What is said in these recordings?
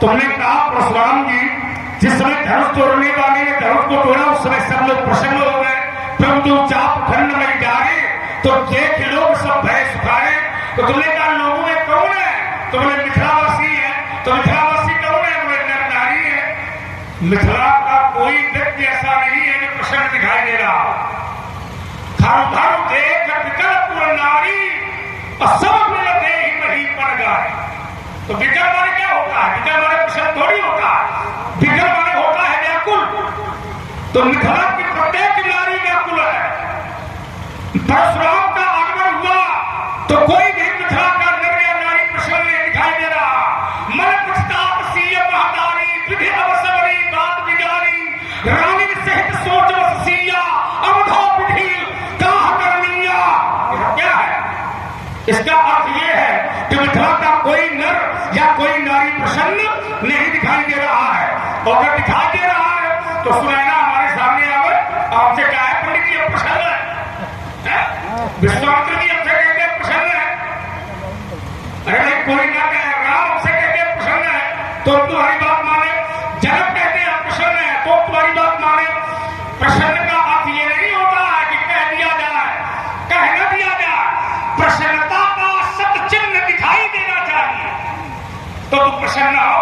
तुमने कहा परशुराम जी जिस समय धनुष तोड़ने वाले ने धनुष को तोड़ा उस समय सब लोग प्रसन्न हो गए, परंतु चाप खंड में डाले तो देख लोग सब भय सुखाए। तो तुमने कहा लोगों में कौन है? तुमने मिथिलावासी है। तो मिथिलावासी कौन है? बोले नर नारी है। मिथिला का कोई व्यक्ति ऐसा नहीं है जो प्रसन्न दिखाई दे रहा। धर्म धर्म देख विकल्प नारी और सब मिलते ही वही पड़ गए। तो विकल्प माने क्या होता है? विकल्प माने प्रसन्न थोड़ी होता है, विकल्प माने होता है व्याकुल। तो मिथिला की प्रत्येक नारी व्याकुल है। परशुराम का आगमन हुआ तो कोई भी मिथिला का नर या नारी प्रसन्न नहीं दिखाई दे रहा। मन पछताप सीय महतारी विधि अवसवरी बात बिगारी रानी सहित सोच बस सीया अवधो विधि काह करनिया। क्या है इसका अर्थ? यह है कि मिथिला का कोई नर या कोई नारी प्रसन्न नहीं दिखाई दे रहा है। और अगर दिखाई दे रहा है तो सुनैना हमारे सामने आवे आपसे क्या है? पंडित जी प्रसन्न है, विश्वामित्र जी हमसे कहते हैं प्रसन्न है। अरे कोई ना कहे राम हमसे कहते हैं प्रसन्न है तो तुम्हारी बात माने, जनक कहते हैं प्रसन्न है तो तुम्हारी बात माने। प्रसन्न का अर्थ ये नहीं होता है कि कह दिया जाए, कह न दिया जाए। प्रसन्नता का सत चिन्ह दिखाई देना चाहिए तो तुम प्रसन्न हो।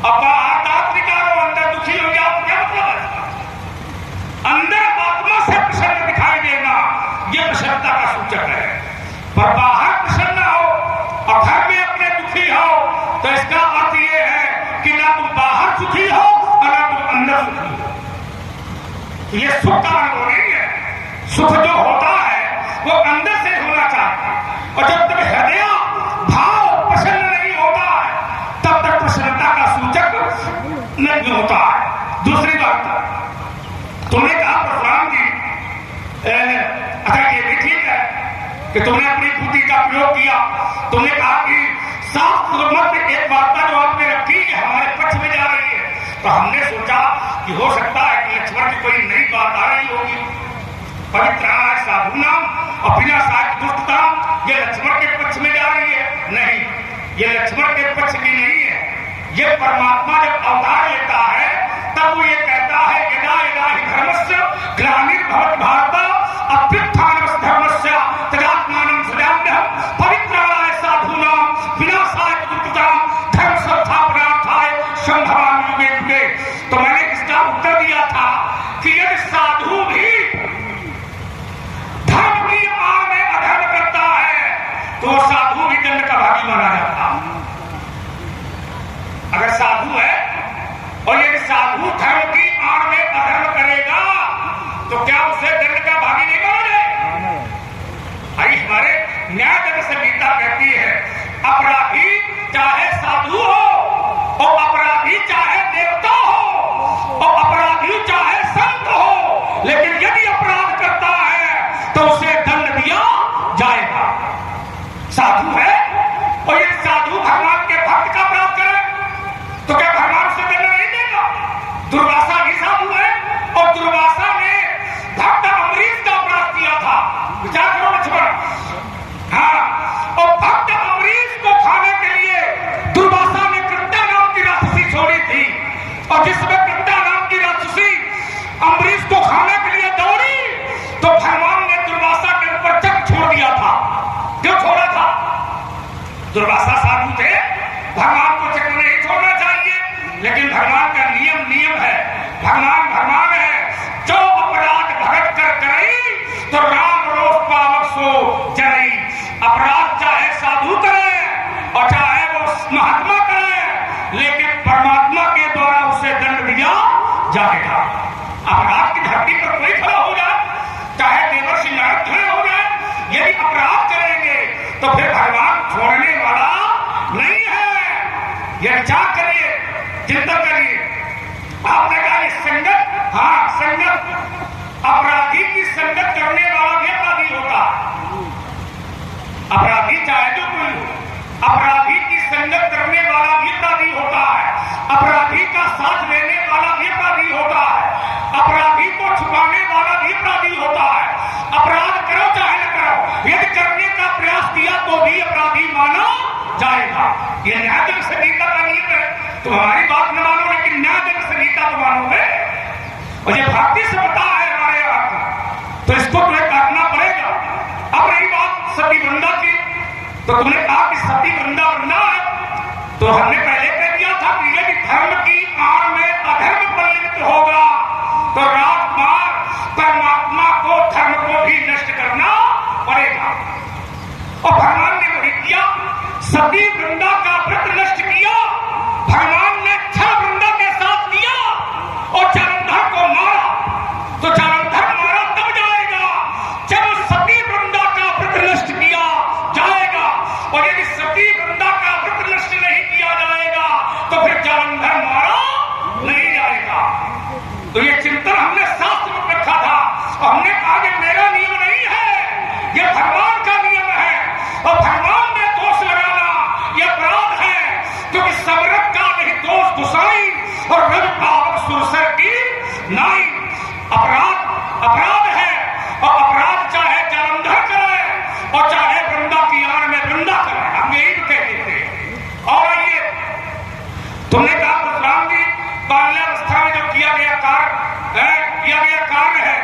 अब बाहर दांत निकालो, अंदर दुखी हो जाओ, क्या मतलब है? अंदर आत्मा से प्रसन्न दिखाई देना ये प्रसन्नता का सूचक है। पर बाहर प्रसन्न हो और घर में अपने दुखी हो तो इसका अर्थ ये है कि ना तुम बाहर सुखी हो और ना तुम अंदर सुखी हो। ये सुख का अनुभव नहीं है। सुख जो होता है वो अंदर से होना चाहिए। और जब तक हृदय भाव प्रसन्न नहीं होता है तब तक प्रसन्नता का सूचक नहीं होता है। दूसरी बात तुमने कहा परशुराम जी अच्छा ये भी ठीक है कि तुमने अपनी बुद्धि का प्रयोग किया। तुमने कहा कि शास्त्र मत एक वार्ता जो आपने रखी है हमारे पक्ष में जा रही है। तो हमने सोचा कि हो सकता है कि लक्ष्मण की कोई नई बात आ रही होगी। पवित्राणाय साधु नाम और बिना साध दुष्टता ये लक्ष्मण के पक्ष में जा रही है। नहीं, ये लक्ष्मण के पक्ष की नहीं है। ये परमात्मा जब अवतार लेता है तब वो ये कहता है यदा यदा हि धर्मस्य ग्लानिर्भवति भारत अभ्युत्थानस्य धर्मस्य तदात्मानं सृजाम्यहं पवित्राणाय साधूनां विनाशाय दुष्कृतां धर्म संस्थापनार्थाय संभवामि युगे युगे। तो मैंने इसका उत्तर दिया था कि यदि साधु भी धर्म की आड़ में अधर्म करता है तो साधु भी दंड का भागी माना जाता। अगर साधु है और यदि साधु धर्म की आड़ में अधर्म करेगा तो क्या उसे दंड का भागी नहीं माना जाए? भाई हमारे न्याय दंड संहिता कहती है अपराधी चाहे साधु हो और अपराधी चाहे देवता हो और अपराधी चाहे संत हो, लेकिन यदि अपराध करता है तो उसे दंड दिया जाएगा। साधु है और यदि साधु भगवान के भक्त का अपराध करे तो क्या भगवान से दंड नहीं देगा? दुर्वासा भी साधु है और दुर्वासा ने भक्त अम्बरीश का अपराध किया था। विचार करो लक्ष्मण। हाँ, और भक्त अम्बरीश को खाने के लिए दुर्वासा ने कृत्या नाम की राक्षसी छोड़ी थी। और जिसमें कृत्या नाम की राक्षसी अम्बरीश को खाने के लिए दौड़ी तो भगवान ने दुर्वासा के ऊपर चक छोड़ दिया था। क्यों छोड़ा था? दुर्वासा साधु थे, भगवान को चक्र नहीं छोड़ना चाहिए, लेकिन भगवान का नियम है। भगवान है जो अपराध भगत कर करई तो राम रोष पावक सो जरई। अपराध चाहे साधु करे और चाहे वो महात्मा करे, लेकिन परमात्मा के द्वारा उसे दंड दिया जाएगा। अपराध की धरती पर कोई खड़ा हो जाए, चाहे देवर्षि नारद खड़े हो जाए, यदि अपराध करेंगे तो फिर भगवान छोड़ने वाला नहीं है। यह विचार करिए, चिंता करिए। आपने कहा संगत, हाँ संगत, अपराधी की संगत करने वाला भी अपराधी होता है। अपराधी चाहे जो कोई हो, अपराधी की संगत करने वाला भी अपराधी होता है। अपराधी का साथ लेने वाला भी अपराधी होता है। अपराधी को छुपाने वाला भी अपराधी होता है। अपराध करो चाहे न करो, यदि करने का प्रयास किया तो भी अपराधी माना जाएगा। ये न्याय संहिता का नियम है। तुम्हारी बात न मानो, लेकिन न्याय जन संहिता तो मानोगे। और ये भारतीय सभ्यता है हमारे यहाँ की, तो इसको तुम्हें काटना पड़ेगा। अब रही बात सती वृंदा की, तो तुमने कहा कि सती वृंदा वृंदा है, तो हमने पहले कह दिया था कि यदि धर्म की आड़ में अधर्म प्रलिप्त होगा तो राजकुमार परमात्मा को, धर्म को भी नष्ट करना पड़ेगा। और भगवान ने वही किया, सती वृंदा का व्रत नष्ट किया। भगवान ने छल वृंदा के साथ किया और जालंधर को मारा। तो जालंधर मारा तब जाएगा जब सती वृंदा का व्रत नष्ट किया जाएगा, और यदि सती वृंदा का व्रत नष्ट नहीं किया जाएगा तो फिर जालंधर मारा नहीं जाएगा। तो ये चिंतन हमने शास्त्र में रखा था, और हमने कहा कि मेरा नियम नहीं है, ये भगवान का नियम है, और भगवान में दोष लगाना यह अपराध है, क्योंकि समरथ का नहीं दोष गुसाई और रज पावक सुरसर की नाई। अपराध है, और अपराध चाहे जालंधर करे और चाहे वृंदा की आड़ में वृंदा करे, हम यही तो कहते थे। और आइए, तुमने कहा परशुराम जी बाल्यावस्था में जो किया गया कार्य है,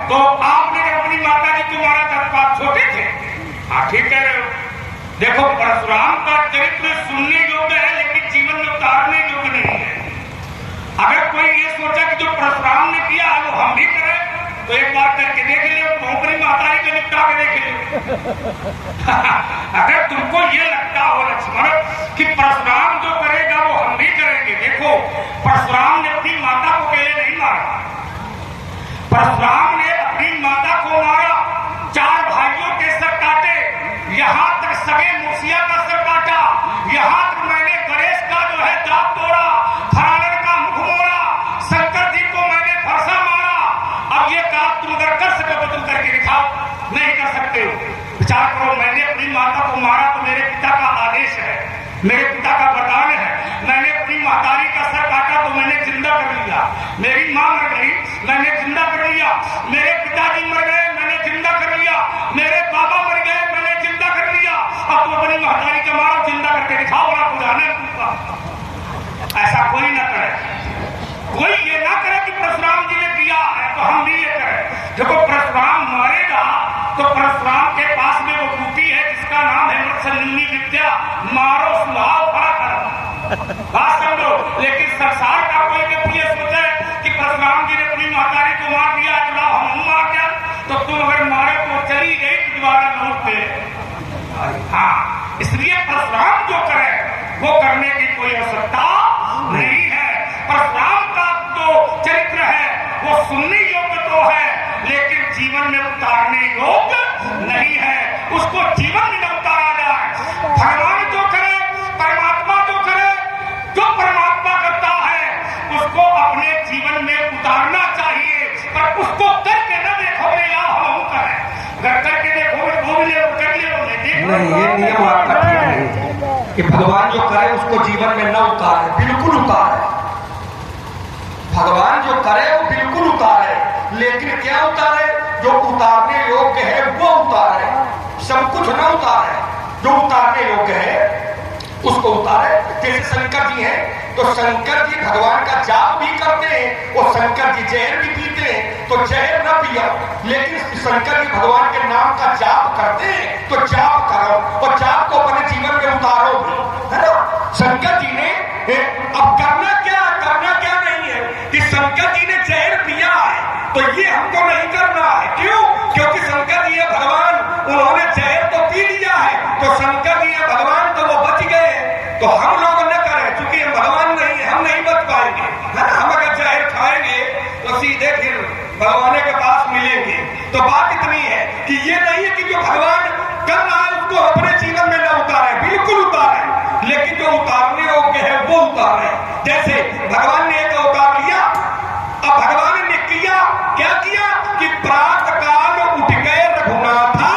तो आपने जब अपनी माता जी को मारा जब आप छोटे थे। हाँ ठीक कह रहे हो। देखो, परशुराम का चरित्र सुनने योग्य है, लेकिन जीवन में उतारने योग्य नहीं है। अगर कोई ये सोचा कि जो परशुराम ने किया है वो हम भी करें, तो एक बार करके देख ले, अपनी माता जी को निपटा के देख ले। अगर तुमको ये लगता हो लक्ष्मण कि परशुराम जो करेगा वो हम भी करेंगे, देखो परशुराम ने अपनी माता को अकेले नहीं मारा। परशुराम ने अपनी माता को मारा, 4 भाइयों के सर काटे, यहां तक सगे मूसिया का सर काटा, यहां तक मैंने गणेश का जो है दांत तोड़ा, फरानर का मुख मोड़ा, शंकर जी को मैंने फरसा मारा। अब ये काम तुम अगर कर सको तो तुम करके दिखाओ, नहीं कर सकते हो। विचार करो, मैंने अपनी माता को मारा तो मेरे पिता का आदेश है, मेरे पिता का वरदान है। मैंने अपनी महतारी का सर काटा तो मैंने जिंदा कर लिया। मेरी मां मर गई, मैंने जिंदा कर लिया। मेरे पिताजी मर गए, मैंने जिंदा कर लिया। मेरे बाबा मर गए, मैंने जिंदा कर लिया। अब तुम अपनी महतारी का मारो, जिंदा करके दिखाओ, बड़ा खुदाने। ऐसा कोई ना करे, कोई ये ना करे कि परशुराम जी ने किया है तो हम भी ये करें। देखो, परशुराम मारेगा तो परशुराम के पास में वो बूटी है जिसका नाम है मत्स्यनिन्नी विद्या, मारो सुहाओ भरा करो, बात समझो। लेकिन संसार का कोई व्यक्ति ये सोचे कि परशुराम जी ने अपनी महतारी को मार दिया, चलो हम मार दिया, तो तुम अगर मारे तो चली गई तो दोबारा लौटते। हाँ, इसलिए परशुराम जो करे वो करने की कोई आवश्यकता नहीं है। परशुराम का जो चरित्र है वो सुनने योग्य तो है, लेकिन जीवन में उतारने योग्य नहीं है। उसको जीवन में न उतारा जाए। भगवान जो करे, परमात्मा जो करे, जो परमात्मा करता है उसको अपने जीवन में उतारना चाहिए, पर उसको करके न देखो हम करें। अगर करके देखो वो भी कर ले, नहीं, ये नियम आपका ठीक है कि भगवान जो करे उसको जीवन में न उतारे, बिल्कुल उतारे। भगवान जो करे वो बिल्कुल उतारे, लेकिन क्या उतारे? जो उतारने योग्य है वो उतारे, सब कुछ न उतारे। जो उतारने योग्य है उसको उतारे। जैसे शंकर जी हैं, तो शंकर जी भगवान का जाप भी करते हैं, और शंकर जी जहर भी पीते हैं, तो जहर न पिया, लेकिन शंकर जी भगवान के नाम का जाप करते हैं, तो जाप करो और जाप को अपने जीवन में उतारो, है ना। शंकर जी ने अब करना क्या नहीं है कि शंकर जी ने जहर पिया है तो ये हमको नहीं करना है। क्यों? क्योंकि शंकर जी है भगवान, उन्होंने जहर तो पी लिया है, तो शंकर जी है भगवान तो वो बच गए। तो हम लोग न करें, क्योंकि हम भगवान नहीं है, हम नहीं बच पाएंगे, है ना। हम अगर जहर खाएंगे तो सीधे फिर भगवान के पास मिलेंगे। तो बात इतनी है कि ये नहीं है कि जो भगवान कर रहा है उसको अपने जीवन में न उतारे, बिल्कुल उतारे, लेकिन जो उतारने योग्य है वो उतारे। जैसे भगवान ने एक अवतार लिया, अब भगवान ने क्या किया कि प्रातः काल उठ गए रघुनाथा,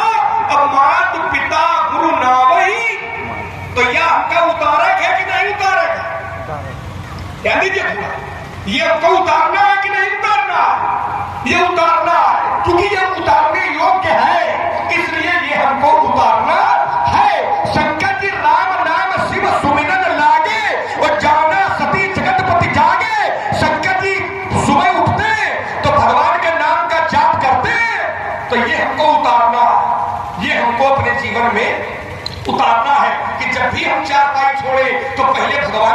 अब मात पिता गुरु नावही। तो यह हमका उतारे है कि नहीं उतारेगा? क्या दीजिए, ये हमको उतारना है कि नहीं उतारना? ये उतारना है, क्योंकि ये उतारने योग्य है, इसलिए ये हमको उतारना है। शंकर जी राम नाम शिव सुमिरन लागे, और जाना सती तो ये हमको उतारना है, ये हमको अपने जीवन में उतारना है कि जब भी हम चारपाई छोड़े तो पहले भगवान